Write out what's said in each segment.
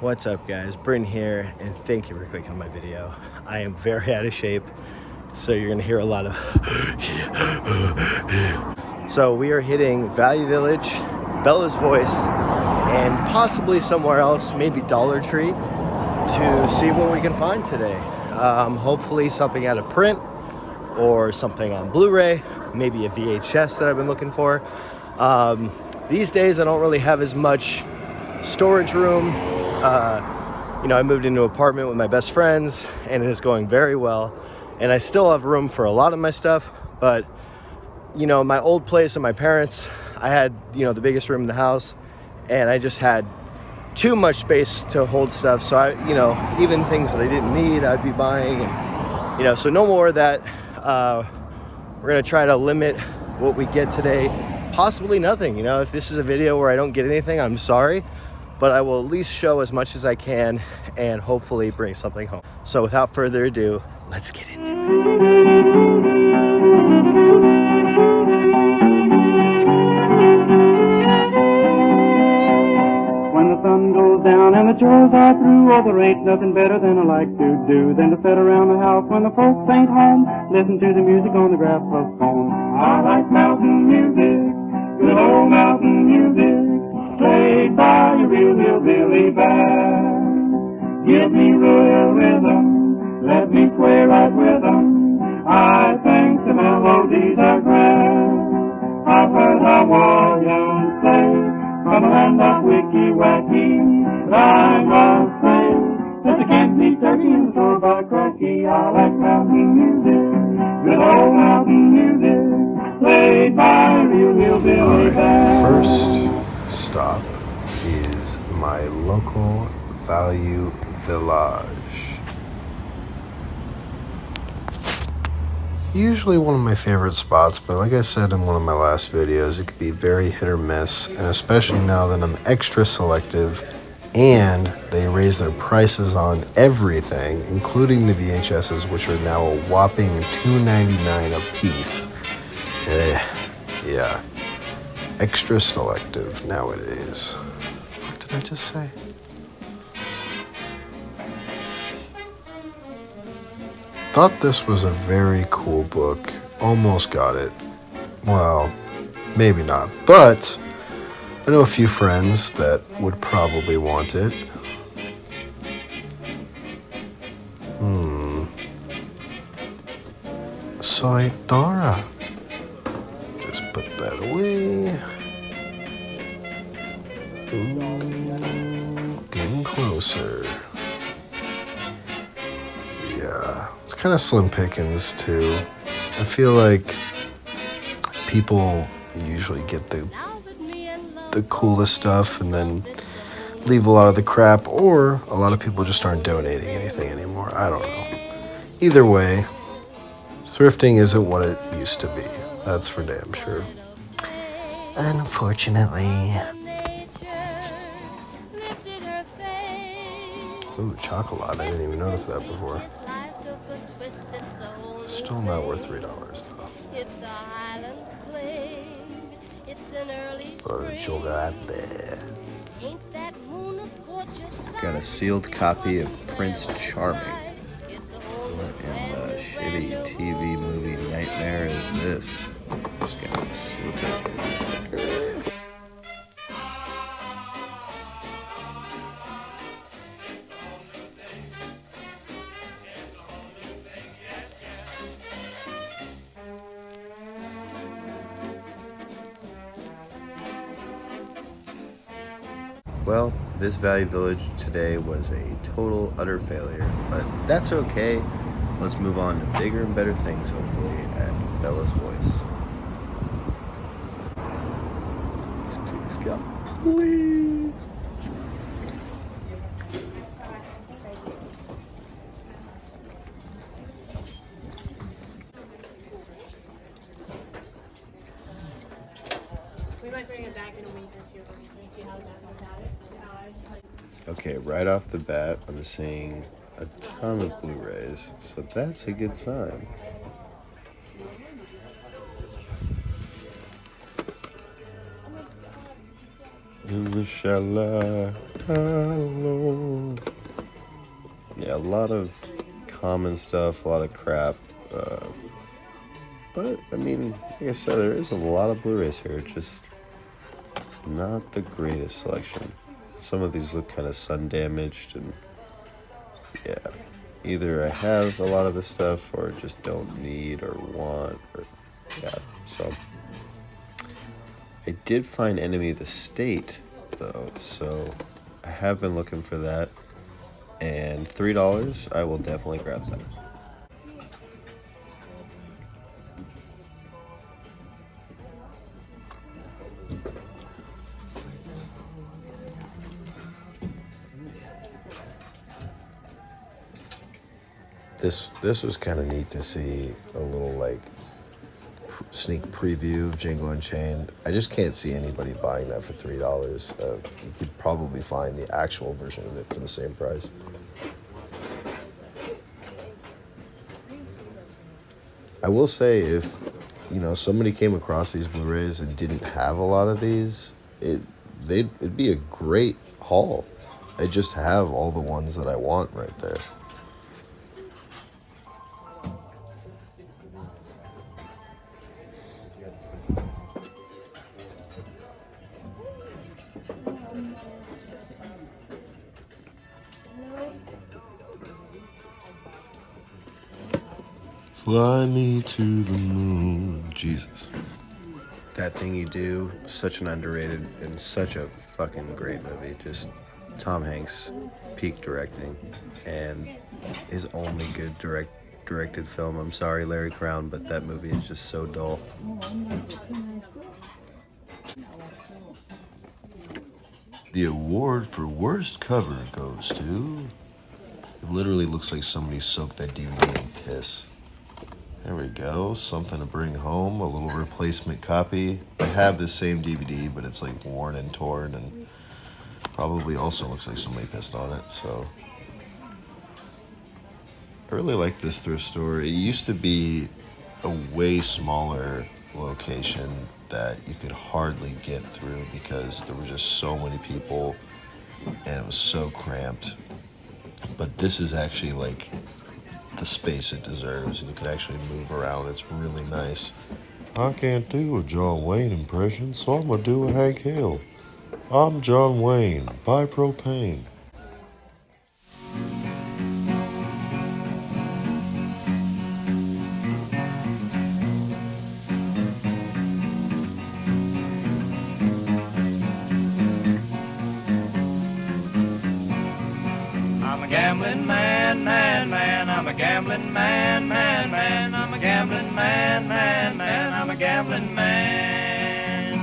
What's up guys, Bryn here, and thank you for clicking on my video. I am very out of shape, so you're gonna hear a lot of So we are hitting Value Village, Bella's Voice, and possibly somewhere else, maybe Dollar Tree, to see what we can find today. Hopefully something out of print or something on Blu-ray, maybe a VHS that I've been looking for. These days I don't really have as much storage room. You know, I moved into an apartment with my best friends and it is going very well, and I still have room for a lot of my stuff, but you know, my old place and my parents, I had, you know, the biggest room in the house, and I just had too much space to hold stuff. So I, you know, even things that I didn't need, I'd be buying, and you know, so no more of that. We're gonna try to limit what we get today, possibly nothing. You know, if this is a video where I don't get anything, I'm sorry, but I will at least show as much as I can and hopefully bring something home. So without further ado, let's get into it. When the sun goes down and the chores are through, oh, there ain't nothing better than I like to do than to sit around the house when the folks ain't home, listen to the music on the gramophone. I like mountain music, good old mountain music, played by a real hillbilly band. Give me real rhythm, let me sway right with them. I think the melodies are grand. I've heard how warriors say from a land of wicky-wacky, but I must say that you can't beat turkey in the store by cracky. I like mountain music, good old mountain music, played by a real hillbilly band. First stop is my local Value Village. Usually one of my favorite spots, but like I said in one of my last videos, it could be very hit or miss, and especially now that I'm extra selective and they raise their prices on everything, including the VHSs, which are now a whopping $2.99 a piece. Yeah. Extra selective nowadays. What did I just say? Thought this was a very cool book. Almost got it. Well, maybe not. But I know a few friends that would probably want it. Soy Dora. Just put that away. Ooh, getting closer. Yeah, it's kind of slim pickings too. I feel like people usually get the coolest stuff and then leave a lot of the crap, or a lot of people just aren't donating anything anymore. I don't know. Either way, thrifting isn't what it used to be. That's for damn sure. Unfortunately. Ooh, chocolate. I didn't even notice that before. Still not worth $3 though. Oh, sugar out there. Got a sealed copy of Prince Charming. What in the shitty TV movie nightmare is this? Just got a sealed copy. Well, this Value Village today was a total, utter failure, but that's okay. Let's move on to bigger and better things, hopefully, at Bella's Voice. Please, God, please. We might bring it back in a week or two so we see how that's about it. Okay, right off the bat, I'm seeing a ton of Blu-rays, so that's a good sign. in the shallow hollow. Yeah, a lot of common stuff, a lot of crap. But, I mean, like I said, there is a lot of Blu-rays here. Just not the greatest selection. Some of these look kind of sun damaged, and yeah, either I have a lot of this stuff or just don't need or want, or yeah. So I did find Enemy of the State though, so I have been looking for that, and $3, I will definitely grab that. This was kind of neat to see a little like sneak preview of Django Unchained. I just can't see anybody buying that for $3. You could probably find the actual version of it for the same price. I will say, if somebody came across these Blu-rays and didn't have a lot of these, it'd be a great haul. I just have all the ones that I want right there. Fly me to the moon, Jesus. That Thing You Do, such an underrated and such a fucking great movie. Just Tom Hanks, peak directing, and his only good directed film. I'm sorry, Larry Crown, but that movie is just so dull. The award for worst cover goes to... It literally looks like somebody soaked that DVD in piss. There we go, something to bring home, a little replacement copy. I have this same DVD, but it's like worn and torn, and probably also looks like somebody pissed on it, so. I really like this thrift store. It used to be a way smaller location that you could hardly get through because there were just so many people and it was so cramped. But this is actually like the space it deserves, and you can actually move around. It's really nice. I can't do a John Wayne impression, so I'm gonna do a Hank Hill. I'm John Wayne. Buy propane. I'm a gambling man, I'm a gambling man, I'm a gambling man, I'm a gambling man.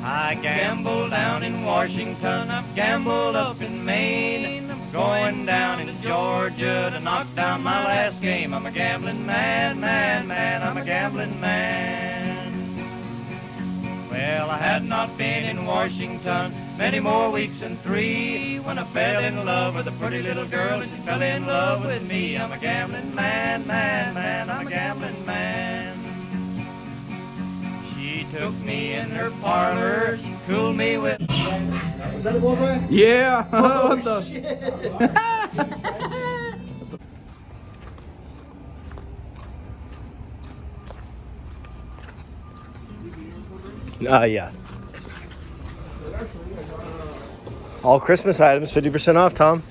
I gamble down in Washington, I've gambled up in Maine, I'm going down into Georgia to knock down my last game. I'm a gambling man, I'm a gambling man. Well, I had not been in Washington many more weeks than 3 when I fell in love with a pretty little girl and she fell in love with me. I'm a gambling man, I'm a gambling man. She took me in her parlor, she cooled me with... Was that a bullseye? Yeah. Oh, What the? shit. Yeah. All Christmas items, 50% off, Tom.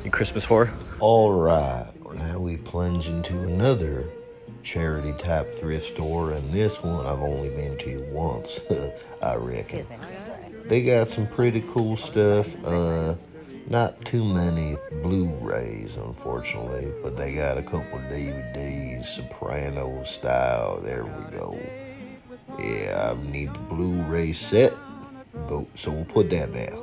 You Christmas whore. All right, now we plunge into another charity type thrift store, and this one I've only been to once, I reckon. They got some pretty cool stuff. Not too many Blu-rays, unfortunately, but they got a couple DVDs, Soprano style. There we go. Yeah, I need the Blu-ray set, so we'll put that there.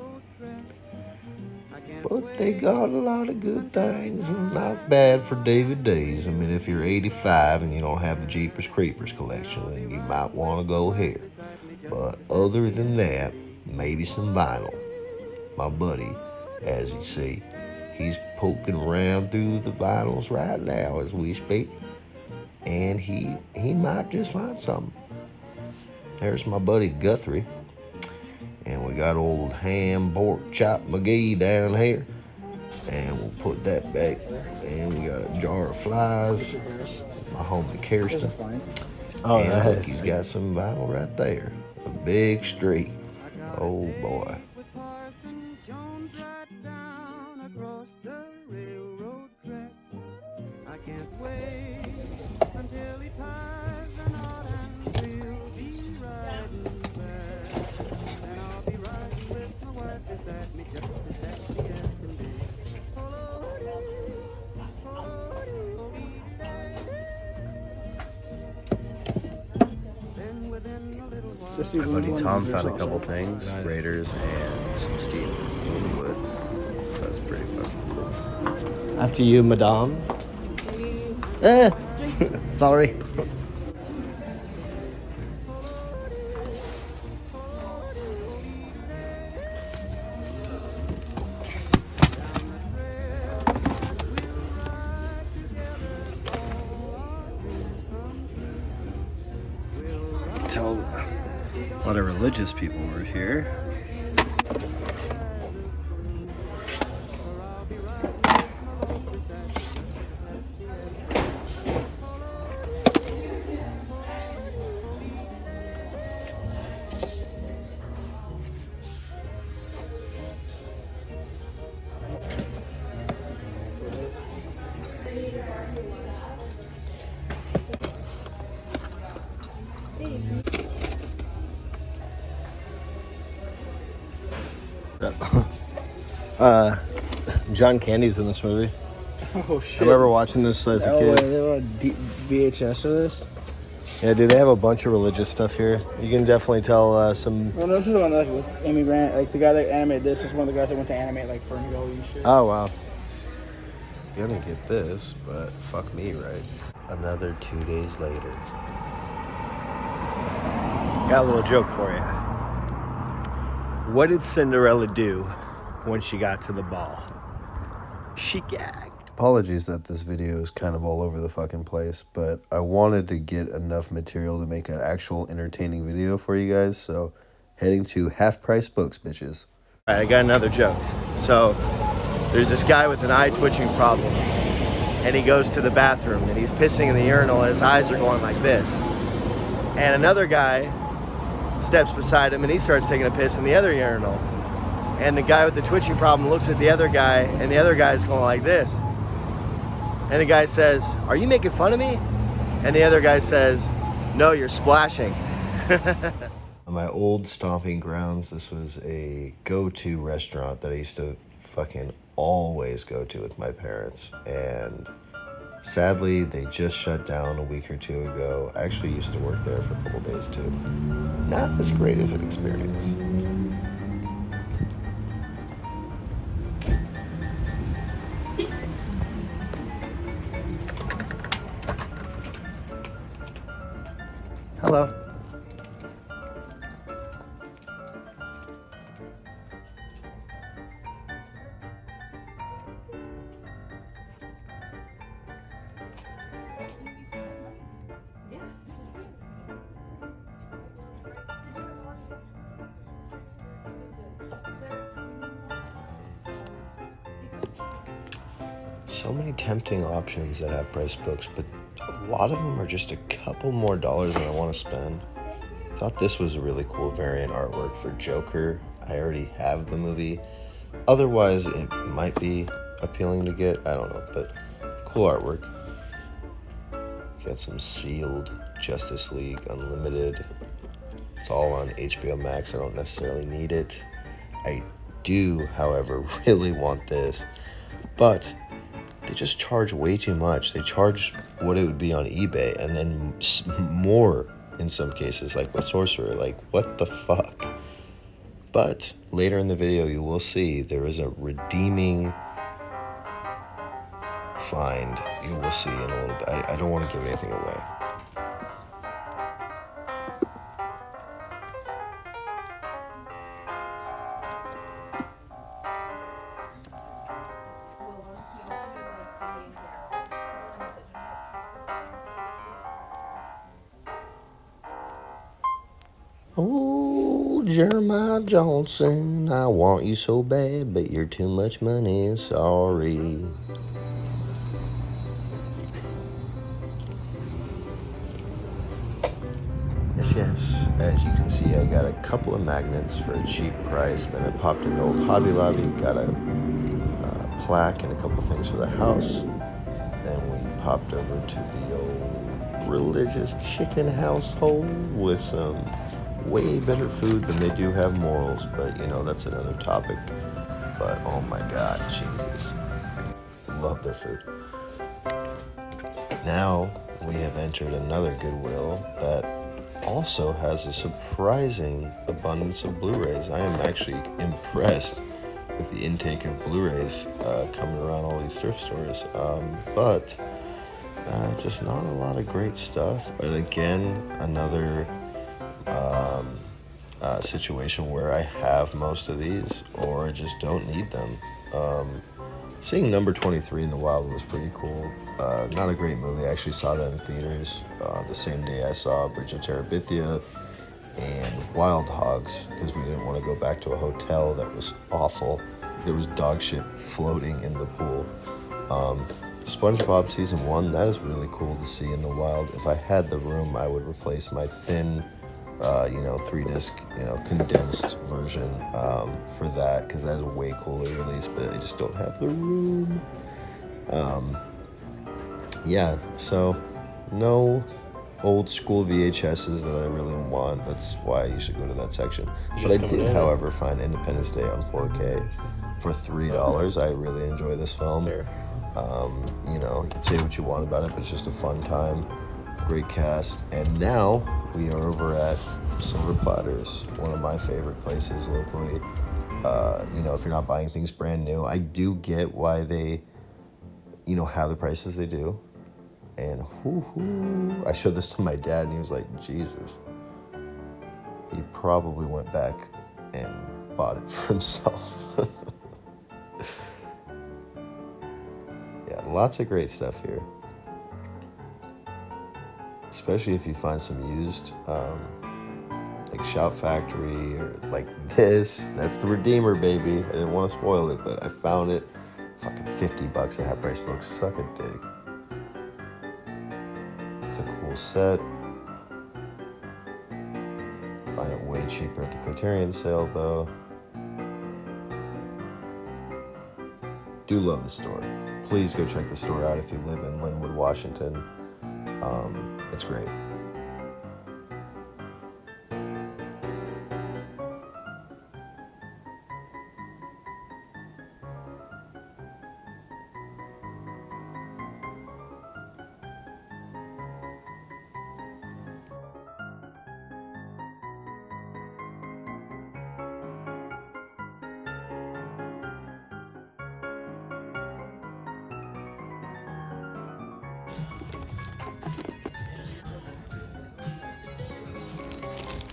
But they got a lot of good things, not bad for DVDs. I mean, if you're 85 and you don't have the Jeepers Creepers collection, then you might want to go here. But other than that, maybe some vinyl. My buddy, as you see, he's poking around through the vinyls right now as we speak, and he might just find something. There's my buddy Guthrie. And we got old ham pork chop McGee down here. And we'll put that back. And we got a jar of flies. My homie Kirsten. Oh, and nice. look, he's got some vinyl right there. A big streak. Oh boy. My buddy Tom found a couple things, Raiders and some steel and wood. So that's pretty fucking cool. After you, madame. Sorry. Tell a lot of religious people were here. John Candy's in this movie. Oh shit. I remember watching this as a kid. They have a VHS of this? Yeah, dude, they have a bunch of religious stuff here. You can definitely tell some... Well, no, this is the one that, like, with Amy Grant, like the guy that animated this is one of the guys that went to animate like Ferngully and shit. Oh, wow. Gonna get this, but fuck me, right? Another 2 days later. Got a little joke for you. What did Cinderella do when she got to the ball? She gagged. Apologies that this video is kind of all over the fucking place, but I wanted to get enough material to make an actual entertaining video for you guys, so heading to Half Price Books, bitches. All right, I got another joke. So there's this guy with an eye twitching problem, and he goes to the bathroom and he's pissing in the urinal and his eyes are going like this. And another guy steps beside him and he starts taking a piss in the other urinal. And the guy with the twitching problem looks at the other guy and the other guy's going like this. And the guy says, "Are you making fun of me?" And the other guy says, "No, you're splashing." On my old stomping grounds, this was a go-to restaurant that I used to fucking always go to with my parents. And sadly, they just shut down a week or two ago. I actually used to work there for a couple days too. Not as great of an experience. Hello. So many tempting options at Half Price Books, but a lot of them are just a couple more dollars than I want to spend. I thought this was a really cool variant artwork for Joker. I already have the movie. Otherwise, it might be appealing to get. I don't know, but cool artwork. Got some sealed Justice League Unlimited. It's all on HBO Max. I don't necessarily need it. I do, however, really want this. But they just charge way too much. They charge what it would be on eBay and then more in some cases, like with Sorcerer. Like, what the fuck? But later in the video, you will see there is a redeeming find. You will see in a little bit. I don't want to give anything away. Oh, Jeremiah Johnson, I want you so bad, but you're too much money, sorry. Yes, as you can see, I got a couple of magnets for a cheap price. Then I popped into old Hobby Lobby, got a plaque and a couple things for the house. Then we popped over to the old religious chicken household with some way better food than they do have morals, but you know, that's another topic. But oh my God, Jesus, love their food. Now we have entered another Goodwill that also has a surprising abundance of Blu-rays. I am actually impressed with the intake of Blu-rays coming around all these thrift stores, but just not a lot of great stuff. But again, another situation where I have most of these or I just don't need them. Seeing number 23 in the wild was pretty cool. Not a great movie. I actually saw that in theaters the same day I saw Bridge of Terabithia and Wild Hogs, because we didn't want to go back to a hotel that was awful. There was dog shit floating in the pool. SpongeBob Season 1, that is really cool to see in the wild. If I had the room, I would replace my thin 3-disc, condensed version for that, because that is a way cooler release, but I just don't have the room. So no old school VHSs that I really want. That's why you should go to that section. But I did, however, find Independence Day on 4K for $3. I really enjoy this film. You can say what you want about it, but it's just a fun time. Great cast. And now we are over at Silver Platters, one of my favorite places locally. If you're not buying things brand new, I do get why they, have the prices they do. And I showed this to my dad, and he was like, Jesus. He probably went back and bought it for himself. Yeah, lots of great stuff here. Especially if you find some used, like Shout Factory, or like this. That's the Redeemer, baby. I didn't want to spoil it, but I found it. Fucking $50 at half price books. Suck a dick. It's a cool set. Find it way cheaper at the Criterion sale, though. Do love the store. Please go check the store out if you live in Linwood, Washington. It's great.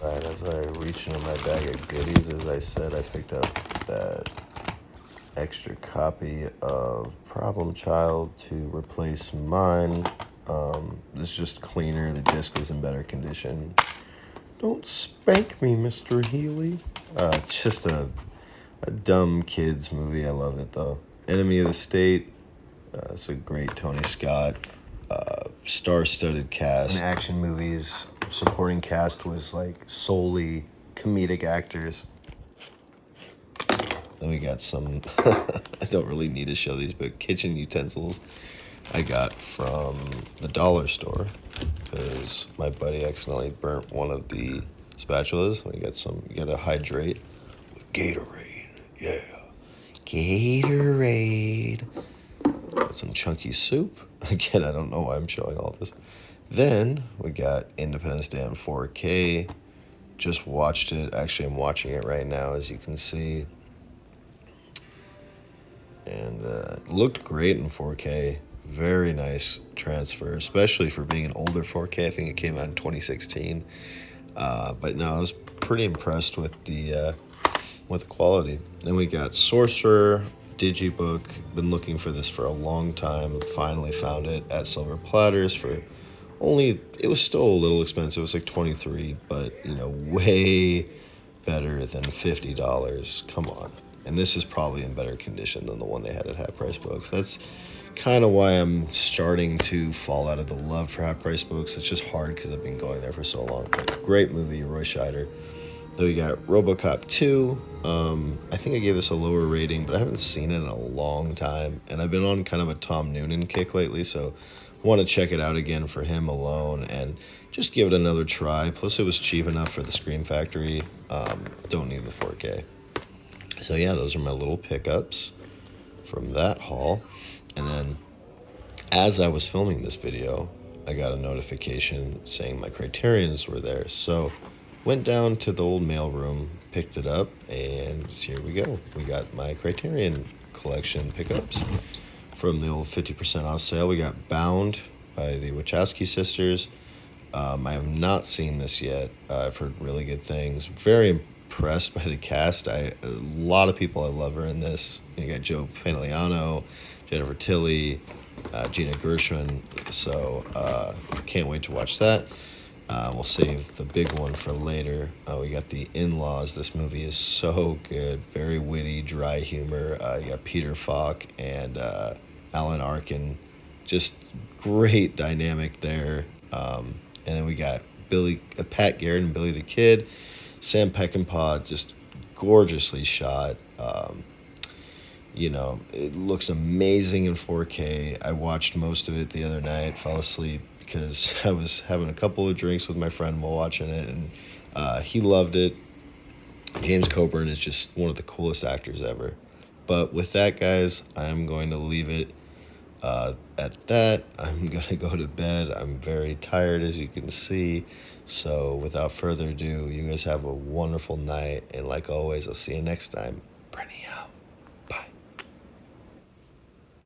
Right, as I reach into my bag of goodies, as I said, I picked up that extra copy of Problem Child to replace mine. This is just cleaner. The disc was in better condition. Don't spank me, Mr. Healy. It's just a dumb kids movie. I love it, though. Enemy of the State. It's a great Tony Scott, star-studded cast. In action movies, supporting cast was like solely comedic actors. Then we got some, I don't really need to show these, but kitchen utensils I got from the dollar store because my buddy accidentally burnt one of the spatulas. You got to hydrate with Gatorade. Yeah. Gatorade. Got some chunky soup. Again, I don't know why I'm showing all this. Then we got Independence Day on 4K. Just watched it. Actually, I'm watching it right now, as you can see. And it looked great in 4K. Very nice transfer, especially for being an older 4K. I think it came out in 2016. But no, I was pretty impressed with the quality. Then we got Sorcerer Digibook. Been looking for this for a long time. Finally found it at Silver Platters for it was still a little expensive. It was like $23, but way better than $50. Come on. And this is probably in better condition than the one they had at Half Price Books. That's kind of why I'm starting to fall out of the love for Half Price Books. It's just hard because I've been going there for so long. But great movie, Roy Scheider. Then we got RoboCop 2. I think I gave this a lower rating, but I haven't seen it in a long time. And I've been on kind of a Tom Noonan kick lately, so want to check it out again for him alone and just give it another try. Plus, it was cheap enough for the Scream Factory. Don't need the 4K. So yeah, those are my little pickups from that haul. And then as I was filming this video, I got a notification saying my Criterions were there. So went down to the old mail room, picked it up, and here we go. We got my Criterion collection pickups from the old 50% off sale. We got Bound by the Wachowski sisters. I have not seen this yet. I've heard really good things. Very impressed by the cast. A lot of people I love are in this. You got Joe Pantoliano, Jennifer Tilly, Gina Gershwin. So can't wait to watch that. We'll save the big one for later. We got The In-Laws. This movie is so good. Very witty, dry humor. You got Peter Falk and Alan Arkin. Just great dynamic there. And then we got Pat Garrett and Billy the Kid. Sam Peckinpah, just gorgeously shot. It looks amazing in 4K. I watched most of it the other night, fell asleep because I was having a couple of drinks with my friend while watching it, and he loved it. James Coburn is just one of the coolest actors ever. But with that, guys, I'm going to leave it at that. I'm going to go to bed. I'm very tired, as you can see. So without further ado, you guys have a wonderful night. And like always, I'll see you next time. Brenny out.